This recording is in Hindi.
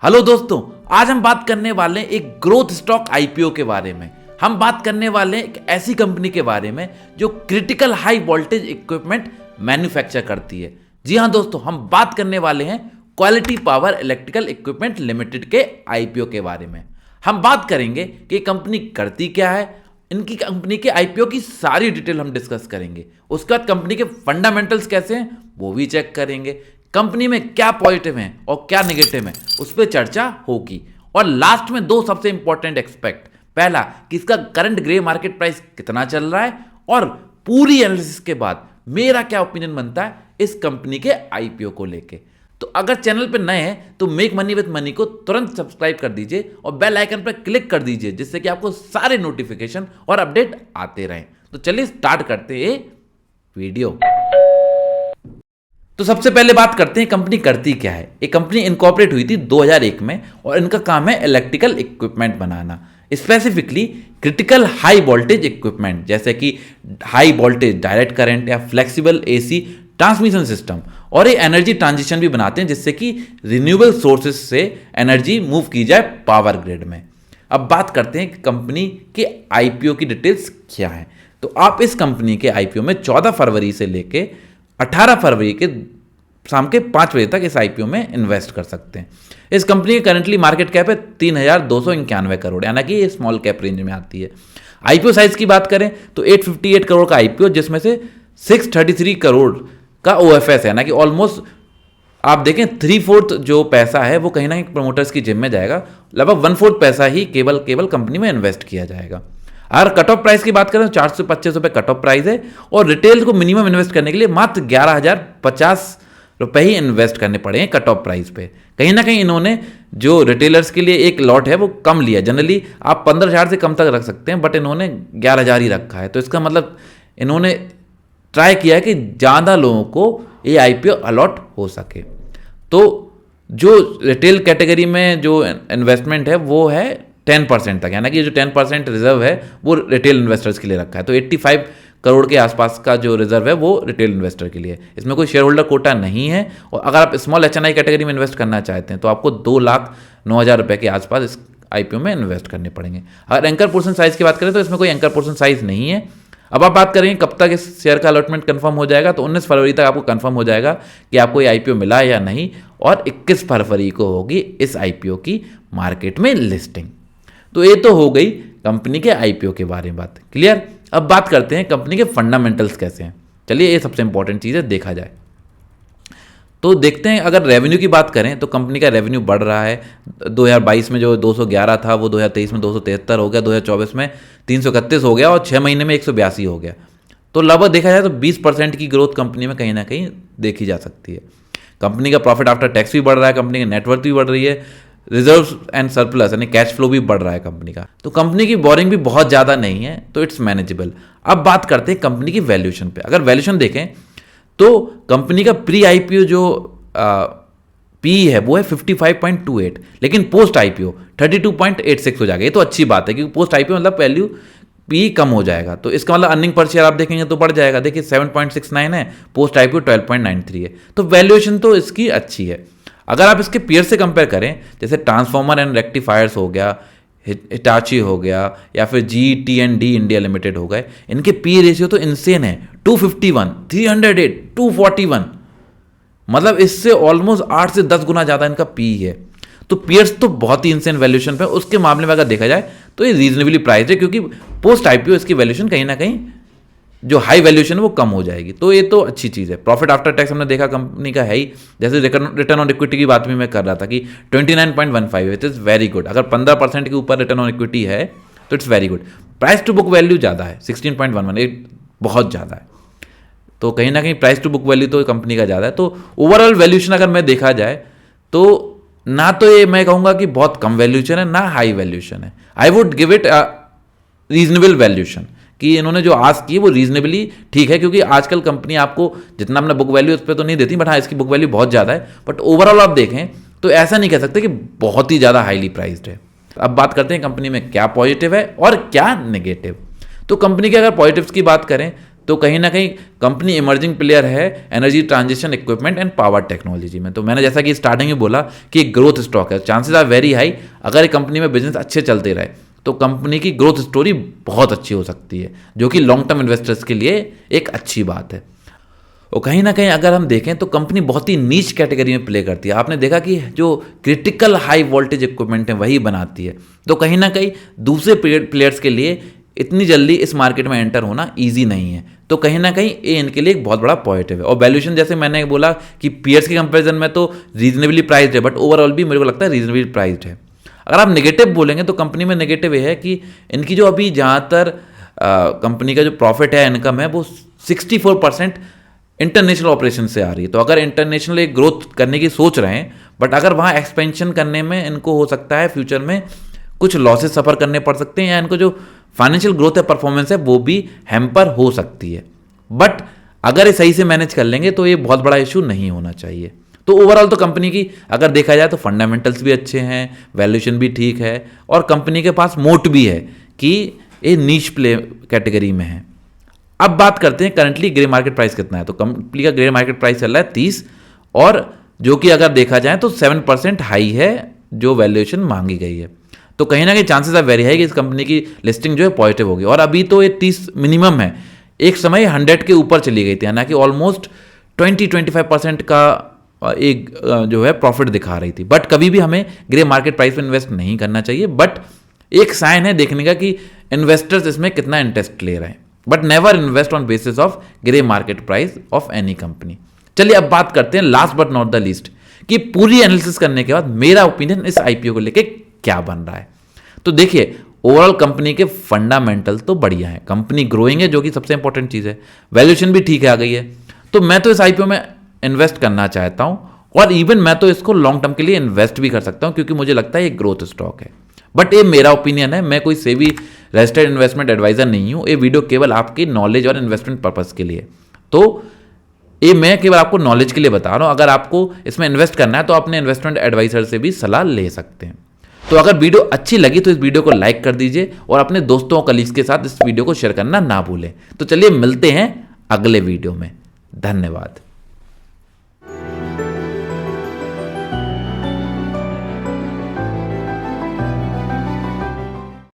हेलो दोस्तों, आज हम बात करने वाले हैं एक ग्रोथ स्टॉक आईपीओ के बारे में। हम बात करने वाले हैं एक ऐसी कंपनी के बारे में जो critical high voltage equipment manufacture करती है। जी हाँ दोस्तों, हम बात करने वाले हैं quality power electrical equipment limited के आईपीओ के बारे में। हम बात करेंगे कि कंपनी करती क्या है, इनकी कंपनी के आईपीओ की सारी डिटेल हम डिस्कस करेंगे। उसके बाद कंपनी के फंडामेंटल्स कैसे हैं वो भी चेक करेंगे। कंपनी में क्या पॉजिटिव है और क्या नेगेटिव है उस पर चर्चा होगी। और लास्ट में दो सबसे इंपॉर्टेंट एक्सपेक्ट, पहला कि इसका करंट ग्रे मार्केट प्राइस कितना चल रहा है, और पूरी एनालिसिस के बाद मेरा क्या ओपिनियन बनता है इस कंपनी के आईपीओ को लेके। तो अगर चैनल पे नए हैं तो मेक मनी विद मनी को तुरंत सब्सक्राइब कर दीजिए और बेल आइकन पर क्लिक कर दीजिए, जिससे कि आपको सारे नोटिफिकेशन और अपडेट आते रहें। तो चलिए स्टार्ट करते हैं वीडियो। तो सबसे पहले बात करते हैं कंपनी करती क्या है। ये कंपनी इनकॉर्पोरेट हुई थी 2001 में और इनका काम है इलेक्ट्रिकल इक्विपमेंट बनाना, specifically critical high voltage equipment, जैसे कि हाई वोल्टेज डायरेक्ट करंट या फ्लेक्सिबल एसी ट्रांसमिशन सिस्टम। और ये एनर्जी ट्रांजिशन भी बनाते हैं, जिससे कि रिन्यूएबल सोर्सेज से एनर्जी मूव की जाए पावर ग्रिड में। अब बात करते हैं कि कंपनी के आईपीओ की डिटेल्स क्या है। तो आप इस कंपनी के आईपीओ में 14 फरवरी से लेके 18 फरवरी के शाम के 5 बजे तक इस आईपीओ में इन्वेस्ट कर सकते हैं। इस कंपनी की करंटली मार्केट कैप है 3,291 करोड़, यानी कि ये स्मॉल कैप रेंज में आती है। आईपीओ साइज की बात करें तो 858 करोड़ का आईपीओ, जिसमें से 633 करोड़ का ओएफएस है, ना कि ऑलमोस्ट आप देखें 3/4 जो पैसा है वो कहीं ना कहीं प्रमोटर्स की जेब में जाएगा। लगभग 1/4 पैसा ही केवल कंपनी में इन्वेस्ट किया जाएगा। अगर कट ऑफ प्राइस की बात करें तो 425 रुपये कट ऑफ प्राइस है, और रिटेल को मिनिमम इन्वेस्ट करने के लिए मात्र 11,050 रुपये ही इन्वेस्ट करने पड़े हैं कट ऑफ प्राइस पे। कहीं ना कहीं इन्होंने जो रिटेलर्स के लिए एक लॉट है वो कम लिया। जनरली आप 15,000 से कम तक रख सकते हैं, बट इन्होंने 11,000 ही रखा है। तो इसका मतलब इन्होंने ट्राई किया है कि ज़्यादा लोगों को ये आईपीओ अलॉट हो सके। तो जो रिटेल कैटेगरी में जो इन्वेस्टमेंट है वो है 10% तक, यानी कि जो 10% रिजर्व है वो रिटेल इन्वेस्टर्स के लिए रखा है। तो 85 करोड़ के आसपास का जो रिजर्व है वो रिटेल इन्वेस्टर के लिए। इसमें कोई शेयर होल्डर कोटा नहीं है। और अगर आप स्मॉल एचएनआई कैटेगरी में इन्वेस्ट करना चाहते हैं तो आपको 2,09,000 रुपये के आसपास इस आईपीओ में इन्वेस्ट करने पड़ेंगे। अगर एंकर पोर्शन साइज़ की बात करें तो इसमें कोई एंकर पोर्शन साइज़ नहीं है। अब आप बात करेंगे कब तक इस शेयर का अलॉटमेंट कंफर्म हो जाएगा, तो 19 फरवरी तक आपको कंफर्म हो जाएगा कि आपको ये आईपीओ मिला है या नहीं, और 21 फरवरी को होगी इस आईपीओ की मार्केट में लिस्टिंग। तो ये तो हो गई कंपनी के आईपीओ के बारे में बात, क्लियर। अब बात करते हैं कंपनी के फंडामेंटल्स कैसे हैं। चलिए ये सबसे इंपॉर्टेंट चीज़ है, देखा जाए तो देखते हैं। अगर रेवेन्यू की बात करें तो कंपनी का रेवेन्यू बढ़ रहा है। 2022 में जो 211 था वो 2023 में 273 हो गया, 2024 में 331 हो गया, और 6 महीने में 182 हो गया। तो लगभग देखा जाए तो 20% की ग्रोथ कंपनी में कहीं ना कहीं देखी जा सकती है। कंपनी का प्रॉफिट आफ्टर टैक्स भी बढ़ रहा है, कंपनी की नेटवर्थ भी बढ़ रही है, रिजर्व एंड सरप्लस यानी कैश फ्लो भी बढ़ रहा है कंपनी का। तो कंपनी की बोरिंग भी बहुत ज़्यादा नहीं है, तो इट्स मैनेजेबल। अब बात करते हैं कंपनी की वैल्यूएशन पे। अगर वैल्यूएशन देखें तो कंपनी का प्री आईपीओ जो पी है वो है 55.28, लेकिन पोस्ट आईपीओ 32.86 हो जाएगा। ये तो अच्छी बात है, क्योंकि पोस्ट आईपीओ मतलब वैल्यू पी कम हो जाएगा, तो इसका मतलब अर्निंग पर शेयर आप देखेंगे तो बढ़ जाएगा। देखिए 7.69 है, पोस्ट आईपीओ 12.93 है, तो वैल्यूएशन तो इसकी अच्छी है। अगर आप इसके पीयर से कंपेयर करें, जैसे ट्रांसफॉर्मर एंड रेक्टिफायर्स हो गया, हिटाची हो गया, या फिर GT&D इंडिया लिमिटेड हो गए, इनके पी रेशियो तो इनसेन है। 251, 308, 241, मतलब इससे ऑलमोस्ट 8 से 10 गुना ज़्यादा इनका पी है। तो पीयर्स तो बहुत ही इनसेन वैल्यूएशन पे। उसके मामले में अगर देखा जाए तो ये रीजनेबली प्राइस है, क्योंकि पोस्ट आईपीओ इसकी वैल्यूएशन कहीं ना कहीं जो हाई वैल्यूएशन है वो कम हो जाएगी। तो ये तो अच्छी चीज़ है। प्रॉफिट आफ्टर टैक्स हमने देखा कंपनी का है ही, जैसे रिटर्न ऑन इक्विटी की बात भी मैं कर रहा था कि 29.15 है, इट इज़ वेरी गुड। अगर 15% के ऊपर रिटर्न ऑन इक्विटी है तो it's very good. Price to book value ज़्यादा है, 16.11, ये बहुत ज़्यादा है। तो कहीं ना कहीं प्राइस टू बुक वैल्यू तो कंपनी का ज़्यादा है। तो ओवरऑल वैल्यूएशन अगर मैं देखा जाए तो ना तो ये मैं कहूँगा कि बहुत कम वैल्यूएशन है, ना हाई वैल्यूएशन है। I would give it reasonable valuation, कि इन्होंने जो आस्क की वो रीजनेबली ठीक है, क्योंकि आजकल कंपनी आपको जितना अपना बुक वैल्यू उस पर तो नहीं देती, बट हाँ इसकी बुक वैल्यू बहुत ज़्यादा है। बट ओवरऑल आप देखें तो ऐसा नहीं कह सकते कि बहुत ही ज़्यादा हाईली प्राइस्ड है। अब बात करते हैं कंपनी में क्या पॉजिटिव है और क्या नेगेटिव। तो कंपनी के अगर पॉजिटिव्स की बात करें तो कहीं ना कहीं कंपनी इमर्जिंग प्लेयर है energy transition equipment and power technology में। तो मैंने जैसा कि स्टार्टिंग में बोला कि एक ग्रोथ स्टॉक है, चांसेस आर वेरी हाई अगर एक कंपनी में बिजनेस अच्छे चलते रहे तो कंपनी की ग्रोथ स्टोरी बहुत अच्छी हो सकती है, जो कि लॉन्ग टर्म इन्वेस्टर्स के लिए एक अच्छी बात है। और कहीं ना कहीं अगर हम देखें तो कंपनी बहुत ही नीच कैटेगरी में प्ले करती है। आपने देखा कि जो क्रिटिकल हाई वोल्टेज इक्विपमेंट है वही बनाती है, तो कहीं ना कहीं दूसरे प्लेयर्स के लिए इतनी जल्दी इस मार्केट में एंटर होना ईजी नहीं है। तो कहीं ना कहीं ये इनके लिए एक बहुत बड़ा पॉजिटिव है। और वैल्यूएशन जैसे मैंने बोला कि पीयर्स के कंपैरिजन में तो रीजनेबली प्राइस्ड है, बट ओवरऑल भी मेरे को लगता है रीजनेबली प्राइस्ड है। अगर आप नेगेटिव बोलेंगे तो कंपनी में नेगेटिव ये है कि इनकी जो अभी ज़्यादातर कंपनी का जो प्रॉफिट है, इनकम है, वो 64% इंटरनेशनल ऑपरेशन से आ रही है। तो अगर इंटरनेशनल एक ग्रोथ करने की सोच रहे हैं, बट अगर वहाँ एक्सपेंशन करने में इनको हो सकता है फ्यूचर में कुछ लॉसेस सफ़र करने पड़ सकते हैं, या इनको जो फाइनेंशियल ग्रोथ है, परफॉर्मेंस है, वो भी हैम्पर हो सकती है। बट अगर ये सही से मैनेज कर लेंगे तो ये बहुत बड़ा इशू नहीं होना चाहिए। तो ओवरऑल तो कंपनी की अगर देखा जाए तो फंडामेंटल्स भी अच्छे हैं, वैल्यूएशन भी ठीक है, और कंपनी के पास मोट भी है कि ये नीच प्ले कैटेगरी में है। अब बात करते हैं करंटली ग्रे मार्केट प्राइस कितना है। तो कंपनी का ग्रे मार्केट प्राइस चल रहा है 30, और जो कि अगर देखा जाए तो 7% हाई है जो वैल्यूएशन मांगी गई है। तो कहीं ना कहीं चांसेस आर वेरी हाई कि इस कंपनी की लिस्टिंग जो है पॉजिटिव होगी। और अभी तो ये 30 मिनिमम है, एक समय 100 के ऊपर चली गई थी, ना कि ऑलमोस्ट 20-25% का एक जो है प्रॉफिट दिखा रही थी। बट कभी भी हमें ग्रे मार्केट प्राइस में इन्वेस्ट नहीं करना चाहिए, बट एक साइन है देखने का कि इन्वेस्टर्स इसमें कितना इंटरेस्ट ले रहे हैं। But never invest on basis of grey market price of any company. चलिए अब बात करते हैं last but not the least कि पूरी एनालिसिस करने के बाद मेरा ओपिनियन इस आईपीओ को लेके क्या बन रहा है। तो देखिए, ओवरऑल कंपनी के फंडामेंटल तो बढ़िया है, कंपनी ग्रोइंग है जो कि सबसे इंपॉर्टेंट चीज़ है, वैल्यूएशन भी ठीक है आ गई है। तो मैं तो इस आईपीओ में इन्वेस्ट करना चाहता हूं, और इवन मैं तो इसको लॉन्ग टर्म के लिए इन्वेस्ट भी कर सकता हूं, क्योंकि मुझे लगता है ये ग्रोथ स्टॉक है। बट ये मेरा ओपिनियन है, मैं कोई सेबी रजिस्टर्ड इन्वेस्टमेंट एडवाइजर नहीं हूं। ये वीडियो केवल आपकी नॉलेज और इन्वेस्टमेंट पर्पस के लिए, तो ये मैं केवल आपको नॉलेज के लिए बता रहा हूं। अगर आपको इसमें इन्वेस्ट करना है तो अपने इन्वेस्टमेंट एडवाइजर से भी सलाह ले सकते हैं। तो अगर वीडियो अच्छी लगी तो इस वीडियो को लाइक कर दीजिए, और अपने दोस्तों और कलीग्स के साथ इस वीडियो को शेयर करना ना भूलें। तो चलिए मिलते हैं अगले वीडियो में। धन्यवाद।